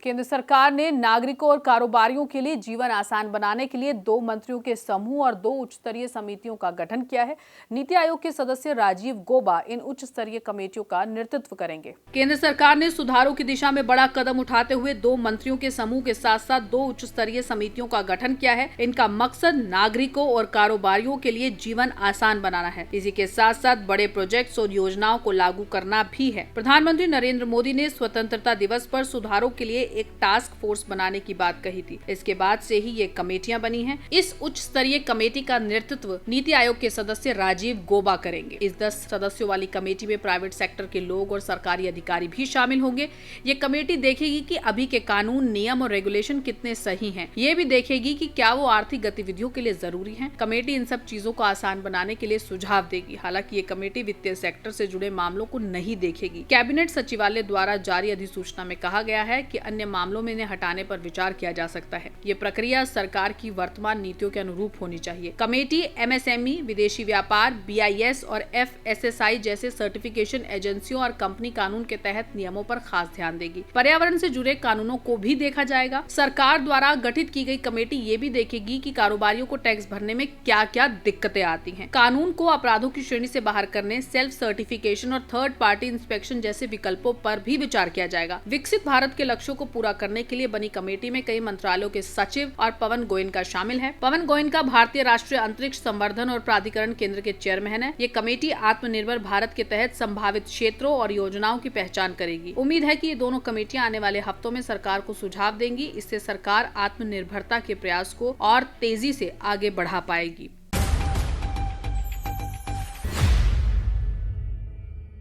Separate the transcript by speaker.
Speaker 1: केंद्र सरकार ने नागरिकों और कारोबारियों के लिए जीवन आसान बनाने के लिए 2 मंत्रियों के समूह और 2 उच्च स्तरीय समितियों का गठन किया है। नीति आयोग के सदस्य राजीव गौबा इन उच्च स्तरीय कमेटियों का नेतृत्व करेंगे। केंद्र सरकार ने सुधारों की दिशा में बड़ा कदम उठाते हुए 2 मंत्रियों के समूह के साथ साथ 2 उच्च स्तरीय समितियों का गठन किया है। इनका मकसद नागरिकों और कारोबारियों के लिए जीवन आसान बनाना है। इसी के साथ साथ बड़े प्रोजेक्ट्स और योजनाओं को लागू करना भी है। प्रधानमंत्री नरेंद्र मोदी ने स्वतंत्रता दिवस पर सुधारों के लिए एक टास्क फोर्स बनाने की बात कही थी। इसके बाद से ही ये कमेटियां बनी हैं। इस उच्च स्तरीय कमेटी का नेतृत्व नीति आयोग के सदस्य राजीव गौबा करेंगे। इस 10 सदस्यों वाली कमेटी में प्राइवेट सेक्टर के लोग और सरकारी अधिकारी भी शामिल होंगे। ये कमेटी देखेगी कि अभी के कानून, नियम और रेगुलेशन कितने सही हैं। ये भी देखेगी कि क्या वो आर्थिक गतिविधियों के लिए जरूरी हैं। कमेटी इन सब चीजों को आसान बनाने के लिए सुझाव देगी। हालांकि ये कमेटी वित्तीय सेक्टर से जुड़े मामलों को नहीं देखेगी। कैबिनेट सचिवालय द्वारा जारी अधिसूचना में कहा गया है कि अन्य मामलों में इन्हें हटाने पर विचार किया जा सकता है। ये प्रक्रिया सरकार की वर्तमान नीतियों के अनुरूप होनी चाहिए। कमेटी एमएसएमई, विदेशी व्यापार, बीआईएस और एफएसएसआई जैसे सर्टिफिकेशन एजेंसियों और कंपनी कानून के तहत नियमों पर खास ध्यान देगी। पर्यावरण से जुड़े कानूनों को भी देखा जाएगा। सरकार द्वारा गठित की गई कमेटी ये भी देखेगी कि कारोबारियों को टैक्स भरने में क्या क्या दिक्कतें आती हैं। कानून को अपराधों की श्रेणी से बाहर करने, सेल्फ सर्टिफिकेशन और थर्ड पार्टी इंस्पेक्शन जैसे विकल्पों पर भी विचार किया जाएगा। विकसित भारत के लक्ष्यों को पूरा करने के लिए बनी कमेटी में कई मंत्रालयों के सचिव और पवन गोयनका शामिल है। पवन गोयनका भारतीय राष्ट्रीय अंतरिक्ष संवर्धन और प्राधिकरण केंद्र के चेयरमैन है। ये कमेटी आत्मनिर्भर भारत के तहत संभावित क्षेत्रों और योजनाओं की पहचान करेगी। उम्मीद है कि ये दोनों कमेटियां आने वाले हफ्तों में सरकार को सुझाव देंगी। इससे सरकार आत्मनिर्भरता के प्रयास को और तेजी से आगे बढ़ा पाएगी।